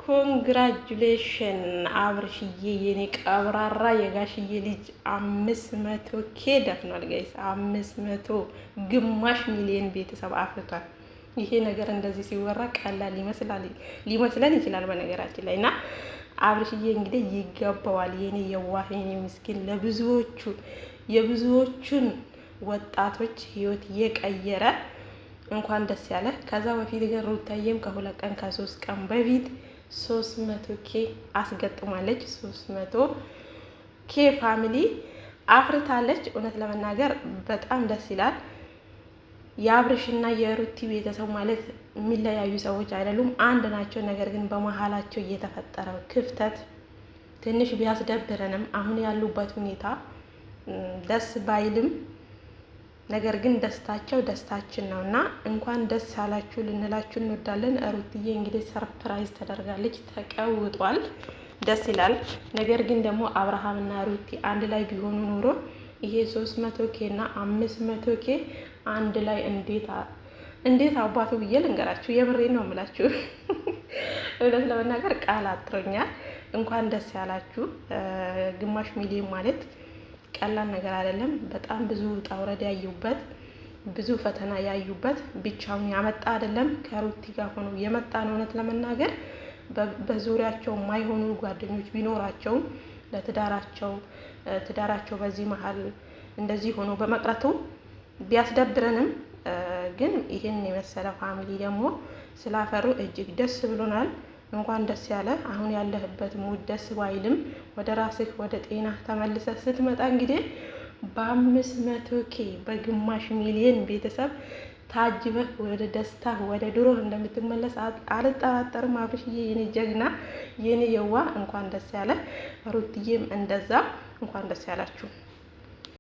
ኮንግራጁሌሽን አብርሽዬ የኔ ቀብራራ የጋሽዬ ልጅ 500K ደፍኗል ጋይስ። 500 ግማሽ ሚሊዮን ቤተሰብ አፍርቷል። ይሄ ነገር እንደዚህ ሲወራ ቀላል ሊመስለን ይችላል በነገራችን ላይ እና አብርሽዬ እንግዲህ ይገባዋል። የኔ የዋህ የኔ ምስኪን የብዙዎቹን ወጣቶች ህይወት የቀየረ እንኳን ደስ ያለ። ከዛ በፊት ግን ሩታዬም ከ2 ቀን ከ3 ቀን በፊት 300K አስገጥማለች። 300K ፋሚሊ አፍርታለች። እውነት ለመናገር በጣም ደስ ይላል። የአብርሽና የሩቲ ቤተሰብ ማለት የሚለያዩ ሰዎች አይደሉም፣ አንድ ናቸው። ነገር ግን በመሀላቸው እየተፈጠረው ክፍተት ትንሽ ቢያስደብረንም አሁን ያሉበት ሁኔታ ደስ ባይልም ነገር ግን ደስታቸው ደስታችን ነው እና እንኳን ደስ ያላችሁ ልንላችሁ እንወዳለን። ሩትዬ እንግዲህ ሰርፕራይዝ ተደርጋለች፣ ተቀውጧል፣ ደስ ይላል። ነገር ግን ደግሞ አብርሃምና ሩቲ አንድ ላይ ቢሆኑ ኖሮ ይሄ 300K እና 500K አንድ ላይ እንዴት አባቱ ብዬ ልንገራችሁ። የምሬን ነው የምላችሁ። እውነት ለመናገር ቃል አጥሮኛል። እንኳን ደስ ያላችሁ። ግማሽ ሚሊዮን ማለት ቀላል ነገር አይደለም። በጣም ብዙ ውጣ ውረድ ያዩበት፣ ብዙ ፈተና ያዩበት፣ ብቻውን ያመጣ አይደለም፣ ከሩቲ ጋር ሆኖ የመጣ ነው። እውነት ለመናገር በዙሪያቸው የማይሆኑ ጓደኞች ቢኖራቸውም ለትዳራቸው በዚህ መሀል እንደዚህ ሆኖ በመቅረቱ ቢያስደብረንም ግን ይህን የመሰለ ፋሚሊ ደግሞ ስላፈሩ እጅግ ደስ ብሎናል። እንኳን ደስ ያለ። አሁን ያለህበት ሙድ ደስ ባይልም ወደ ራስህ ወደ ጤና ተመልሰህ ስትመጣ እንግዲህ በ500K በግማሽ ሚሊዮን ቤተሰብ ታጅበህ ወደ ደስታ ወደ ድሮ እንደምትመለስ አልጠራጠርም። አብርሽዬ የኔ ጀግና የኔ የዋ እንኳን ደስ ያለ። ሩትዬም እንደዛ እንኳን ደስ ያላችሁ።